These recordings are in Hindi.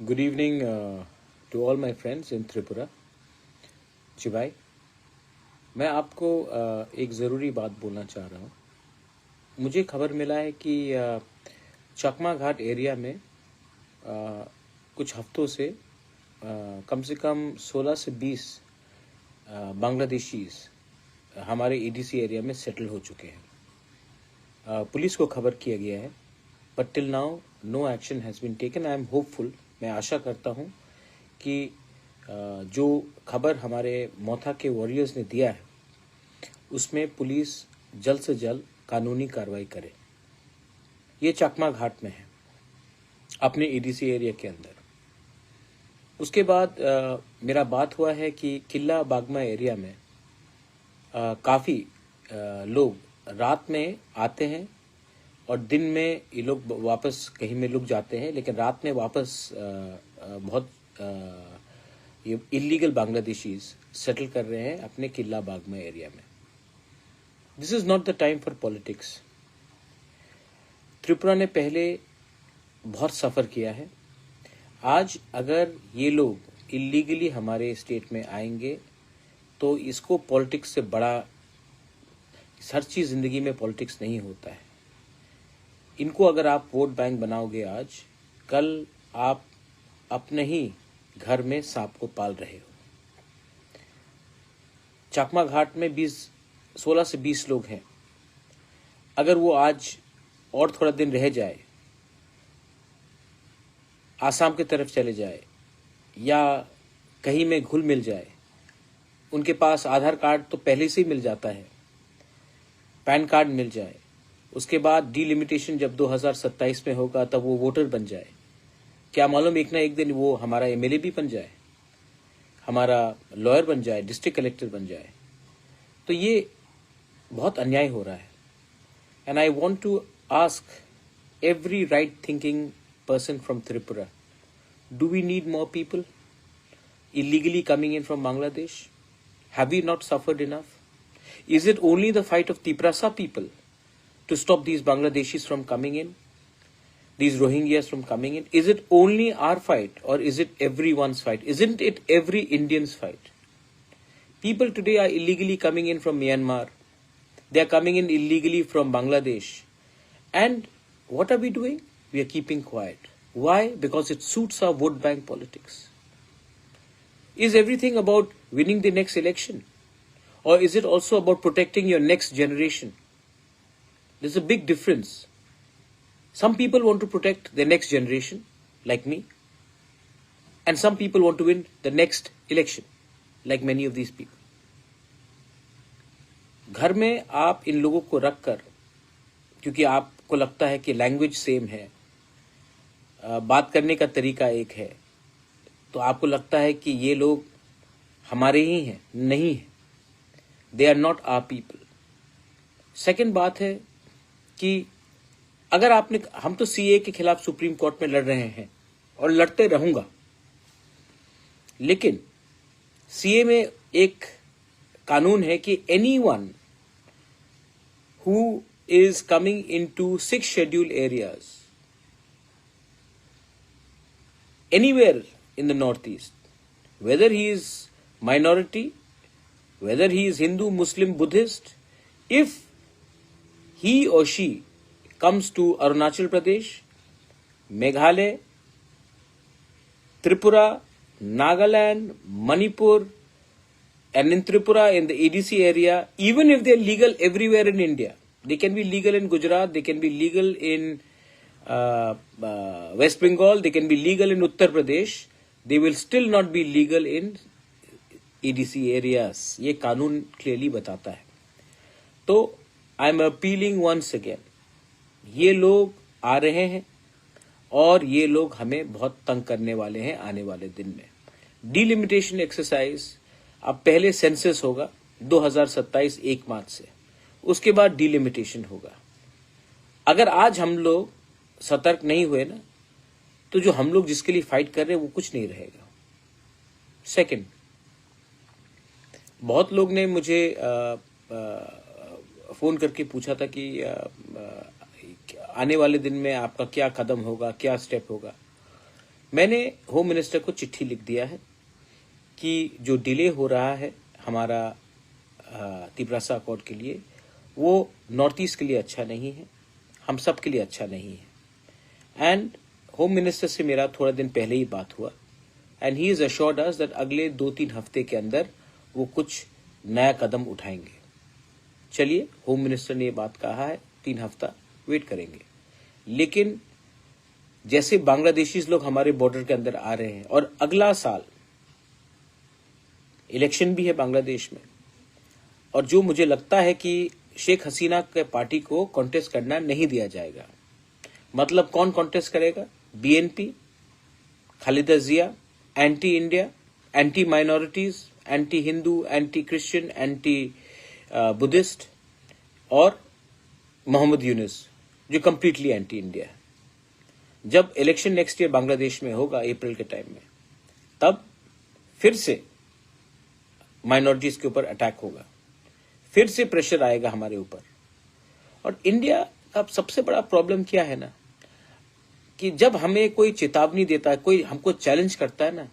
Good evening to all my friends in Tripura. जी भाई, मैं आपको एक ज़रूरी बात बोलना चाह रहा हूँ। मुझे खबर मिला है कि चकमा घाट एरिया में कुछ हफ्तों से कम से कम 16 से 20 बांग्लादेशीज हमारे ईडीसी एरिया में सेटल हो चुके हैं। पुलिस को खबर किया गया है, but till now no action has been taken. I am hopeful, मैं आशा करता हूँ कि जो खबर हमारे मोथा के वॉरियर्स ने दिया है उसमें पुलिस जल्द से जल्द कानूनी कार्रवाई करे। ये चकमा घाट में है, अपने ईडीसी एरिया के अंदर। उसके बाद मेरा बात हुआ है कि किला बागमा एरिया में काफ़ी लोग रात में आते हैं और दिन में ये लोग वापस कहीं में लुक जाते हैं, लेकिन रात में वापस बहुत ये इलीगल बांग्लादेशीज सेटल कर रहे हैं अपने किला बागमा एरिया में। This is not the time for politics. Tripura ने पहले बहुत सफ़र किया है। आज अगर ये लोग इलीगली हमारे स्टेट में आएंगे तो इसको पॉलिटिक्स से बड़ा, हर चीज़ ज़िंदगी में पॉलिटिक्स नहीं होता है। इनको अगर आप वोट बैंक बनाओगे आज, कल आप अपने ही घर में सांप को पाल रहे हो। चकमा घाट में 16 से 20 लोग हैं। अगर वो आज और थोड़ा दिन रह जाए, आसाम की तरफ चले जाए या कहीं में घुल मिल जाए, उनके पास आधार कार्ड तो पहले से ही मिल जाता है, पैन कार्ड मिल जाए, उसके बाद डिलिमिटेशन जब 2027 में होगा तब वो वोटर बन जाए, क्या मालूम एक ना एक दिन वो हमारा एमएलए भी बन जाए, हमारा लॉयर बन जाए, डिस्ट्रिक्ट कलेक्टर बन जाए। तो ये बहुत अन्याय हो रहा है। And I want to ask every right thinking person from Tripura, do we need more people illegally coming in from Bangladesh? Have we not suffered enough? Is it only the fight of Tiprasa people to stop these Bangladeshis from coming in, these Rohingyas from coming in? Is it only our fight, or is it everyone's fight? Isn't it every Indian's fight? People today are illegally coming in from Myanmar. They are coming in illegally from Bangladesh. And what are we doing? We are keeping quiet. Why? Because it suits our vote bank politics. Is everything about winning the next election? Or is it also about protecting your next generation? There's a big difference. Some people want to protect their next generation, like me. And some people want to win the next election, like many of these people. घर में आप इन लोगों को रखकर, क्योंकि आपको लगता है कि लैंग्वेज सेम है, बात करने का तरीका एक है, तो आपको लगता है कि ये लोग हमारे ही हैं। नहीं है, they are not our people. Second बात है कि अगर आपने, हम तो सीए के खिलाफ सुप्रीम कोर्ट में लड़ रहे हैं और लड़ते रहूंगा, लेकिन सीए में एक कानून है कि anyone who is coming into 6 scheduled areas anywhere in the northeast, whether he is minority, whether he is Hindu, Muslim, Buddhist, if he or she comes to Arunachal Pradesh, Meghalaya, Tripura, Nagaland, Manipur, and in Tripura, in the EDC area, even if they are legal everywhere in India, they can be legal in Gujarat, they can be legal in West Bengal, they can be legal in Uttar Pradesh, they will still not be legal in EDC areas. ये कानून क्लियरली बताता है। तो I am appealing once again, ये लोग आ रहे हैं और ये लोग हमें बहुत तंग करने वाले हैं आने वाले दिन में। डिलिमिटेशन एक्सरसाइज, अब पहले सेंसस होगा 2027 1 मार्च से, उसके बाद डिलिमिटेशन होगा। अगर आज हम लोग सतर्क नहीं हुए ना, तो जो हम लोग जिसके लिए फाइट कर रहे हैं वो कुछ नहीं रहेगा। सेकंड, बहुत लोग ने मुझे फोन करके पूछा था कि आने वाले दिन में आपका क्या कदम होगा, क्या स्टेप होगा। मैंने होम मिनिस्टर को चिट्ठी लिख दिया है कि जो डिले हो रहा है हमारा तिब्रासा अकॉर्ड के लिए, वो नॉर्थ ईस्ट के लिए अच्छा नहीं है, हम सब के लिए अच्छा नहीं है। एंड होम मिनिस्टर से मेरा थोड़ा दिन पहले ही बात हुआ and he is assured us that अगले 2-3 हफ्ते के अंदर वो कुछ नया कदम उठाएंगे। चलिए, होम मिनिस्टर ने ये बात कहा है, 3 हफ्ता वेट करेंगे। लेकिन जैसे बांग्लादेशीज लोग हमारे बॉर्डर के अंदर आ रहे हैं और अगला साल इलेक्शन भी है बांग्लादेश में, और जो मुझे लगता है कि शेख हसीना के पार्टी को कॉन्टेस्ट करना नहीं दिया जाएगा। मतलब कौन कॉन्टेस्ट करेगा? BNP, Khaleda Zia, anti India, anti minorities, anti Hindu, anti Christian, anti Buddhist, और मोहम्मद यूनुस जो कंप्लीटली एंटी इंडिया है। जब इलेक्शन नेक्स्ट ईयर बांग्लादेश में होगा अप्रैल के टाइम में, तब फिर से माइनॉरिटीज के ऊपर अटैक होगा, फिर से प्रेशर आएगा हमारे ऊपर। और इंडिया का सबसे बड़ा प्रॉब्लम क्या है ना, कि जब हमें कोई चेतावनी देता है, कोई हमको चैलेंज करता है ना,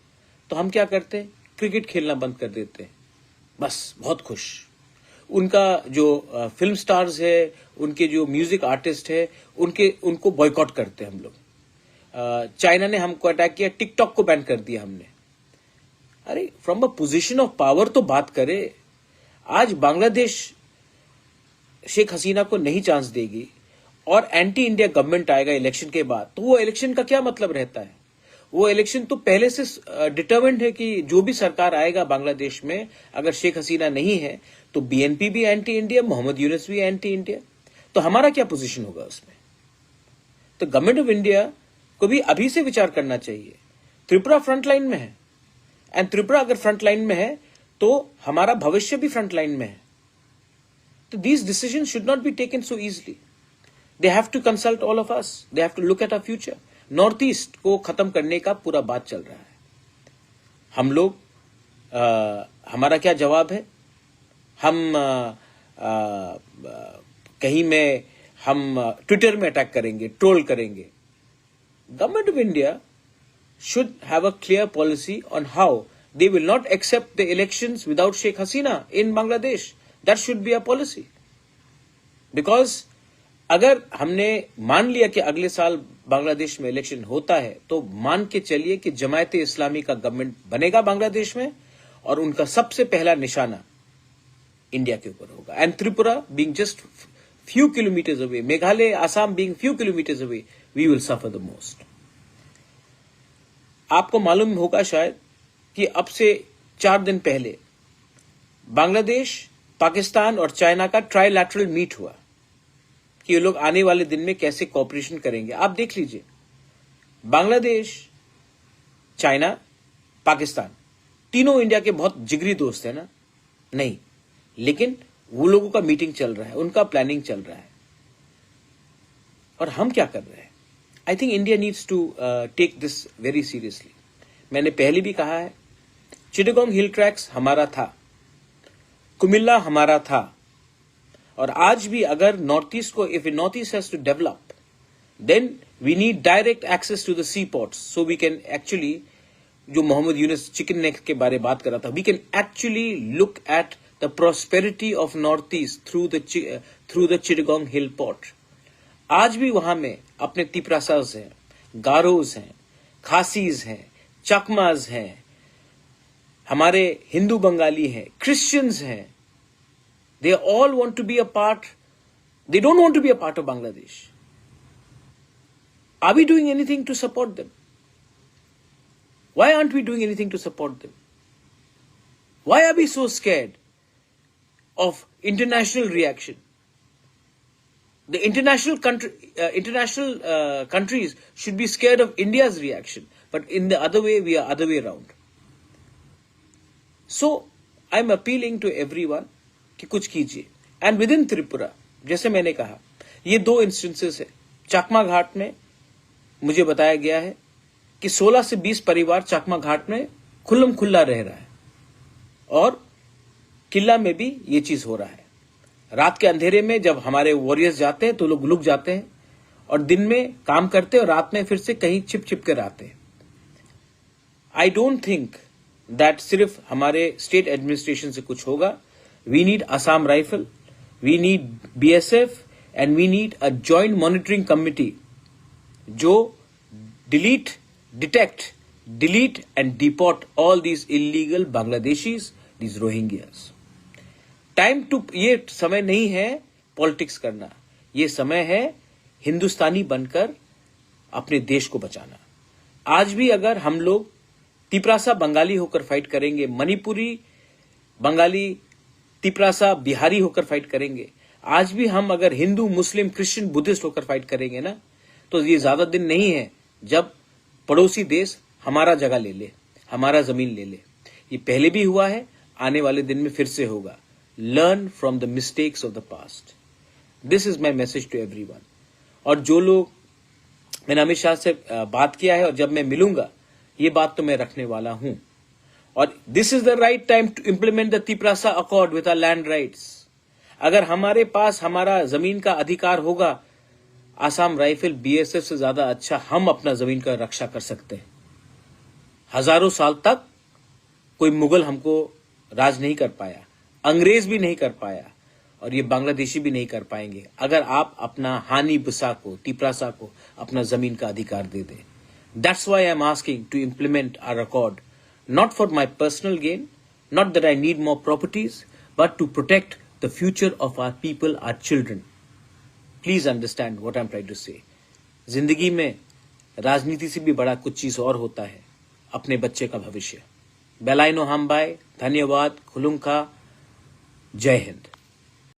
तो हम क्या करते हैं? क्रिकेट खेलना बंद कर देते हैं, बस बहुत खुश। उनका जो फिल्म स्टार्स है, उनके जो म्यूजिक आर्टिस्ट है, उनको बॉयकॉट करते हैं हम लोग। चाइना ने हमको अटैक किया, टिकटॉक को बैन कर दिया हमने। अरे from a position of power तो बात करे। आज बांग्लादेश शेख हसीना को नहीं चांस देगी और एंटी इंडिया गवर्नमेंट आएगा इलेक्शन के बाद, तो वो इलेक्शन का क्या मतलब रहता है? वो इलेक्शन तो पहले से डिटरमिन्ड है कि जो भी सरकार आएगा बांग्लादेश में, अगर शेख हसीना नहीं है तो बीएनपी भी एंटी इंडिया, मोहम्मद यूनुस भी एंटी इंडिया। तो हमारा क्या पोजीशन होगा उसमें? तो गवर्नमेंट ऑफ इंडिया को भी अभी से विचार करना चाहिए। त्रिपुरा फ्रंट लाइन में है, एंड त्रिपुरा अगर फ्रंट लाइन में है तो हमारा भविष्य भी फ्रंट लाइन में है। तो these decision should not be taken so easily. They have to consult all of us, they have to look at our future. North East को खत्म करने का पूरा बात चल रहा है। हम लोग हमारा क्या जवाब है? हम कहीं में हम ट्विटर में अटैक करेंगे, ट्रोल करेंगे। Government of India should have a clear policy on how they will not accept the elections without Sheikh Hasina in Bangladesh. That should be a policy. Because अगर हमने मान लिया कि अगले साल बांग्लादेश में इलेक्शन होता है, तो मान के चलिए कि जमायत इस्लामी का गवर्नमेंट बनेगा बांग्लादेश में, और उनका सबसे पहला निशाना इंडिया के ऊपर होगा। And Tripura being just few kilometers away, Meghalaya, Assam being few kilometers away, we will suffer the most. आपको मालूम होगा शायद कि अब से 4 दिन पहले बांग्लादेश, पाकिस्तान और चाइना का ट्राइलैटरल मीट हुआ कि ये लोग आने वाले दिन में कैसे कोऑपरेशन करेंगे। आप देख लीजिए, बांग्लादेश, चाइना, पाकिस्तान तीनों इंडिया के बहुत जिगरी दोस्त है ना? नहीं, लेकिन वो लोगों का मीटिंग चल रहा है, उनका प्लानिंग चल रहा है, और हम क्या कर रहे हैं? I think India needs to take this very seriously. मैंने पहले भी कहा है, चिटागोंग हिल ट्रैक्स हमारा था, कुमिल्ला हमारा था, और आज भी अगर नॉर्थ ईस्ट को, if North East has to develop, then we need direct access to the seaports, so we can actually, जो मोहम्मद यूनुस चिकन नेक के बारे में बात कर रहा था, we can actually look at the prosperity of north east through the Chittagong hill port. आज भी वहां में अपने तिपरासाज हैं, गारोज हैं, खासीज हैं, चकमाज हैं, हमारे हिंदू बंगाली हैं, क्रिश्चियंस हैं। They all want to be a part, they don't want to be a part of Bangladesh. Are we doing anything to support them? Why aren't we doing anything to support them? Why are we so scared of international reaction? The international countries should be scared of India's reaction, but in the other way, we are other way around. So, I'm appealing to everyone कि कुछ कीजिए। And within Tripura, जैसे मैंने कहा, ये 2 instances है। चकमा घाट में मुझे बताया गया है कि 16 से 20 परिवार चकमा घाट में खुल्लम खुल्ला रह रहा है, और किला में भी ये चीज हो रहा है। रात के अंधेरे में जब हमारे वॉरियर्स जाते हैं तो लोग लुक जाते हैं, और दिन में काम करते हैं और रात में फिर से कहीं छिप छिप कर आते हैं। आई डोंट थिंक दैट सिर्फ हमारे स्टेट एडमिनिस्ट्रेशन से कुछ होगा. We need Assam rifle, we need BSF and we need a joint monitoring committee जो detect, delete and deport all these illegal Bangladeshis, these Rohingyas. Time to, ये समय नहीं है पॉलिटिक्स करना, ये समय है हिंदुस्तानी बनकर अपने देश को बचाना. आज भी अगर हम लोग तिपरासा बंगाली होकर फाइट करेंगे, मणिपुरी बंगाली तिपरासा बिहारी होकर फाइट करेंगे, आज भी हम अगर हिंदू मुस्लिम क्रिश्चियन बुद्धिस्ट होकर फाइट करेंगे ना, तो ये ज्यादा दिन नहीं है जब पड़ोसी देश हमारा जगह ले ले, हमारा जमीन ले ले. ये पहले भी हुआ है, आने वाले दिन में फिर से होगा. Learn from the mistakes of the past. This is my message to everyone. और जो लोग, मैंने अमित शाह से बात किया है और जब मैं मिलूंगा ये बात तो मैं रखने वाला हूं. और this is the right time to implement the Tiprasa accord with our land rights. अगर हमारे पास हमारा जमीन का अधिकार होगा, आसाम राइफल बीएसएफ से ज्यादा अच्छा हम अपना जमीन का रक्षा कर सकते हैं. हजारों साल तक कोई मुगल हमको राज नहीं कर पाया, अंग्रेज भी नहीं कर पाया, और ये बांग्लादेशी भी नहीं कर पाएंगे अगर आप अपना हानि बुसा को, तिपरासा को अपना जमीन का अधिकार दे दें. That's why I am asking to implement our accord, not for my personal gain, not that I need more properties, but to protect the future of our people, our children. Please understand what I am trying to say. जिंदगी में राजनीति से भी बड़ा कुछ चीज और होता है, अपने बच्चे का भविष्य. बेलाइनो हमबाई, धन्यवाद, खुलुंखा, जय हिंद.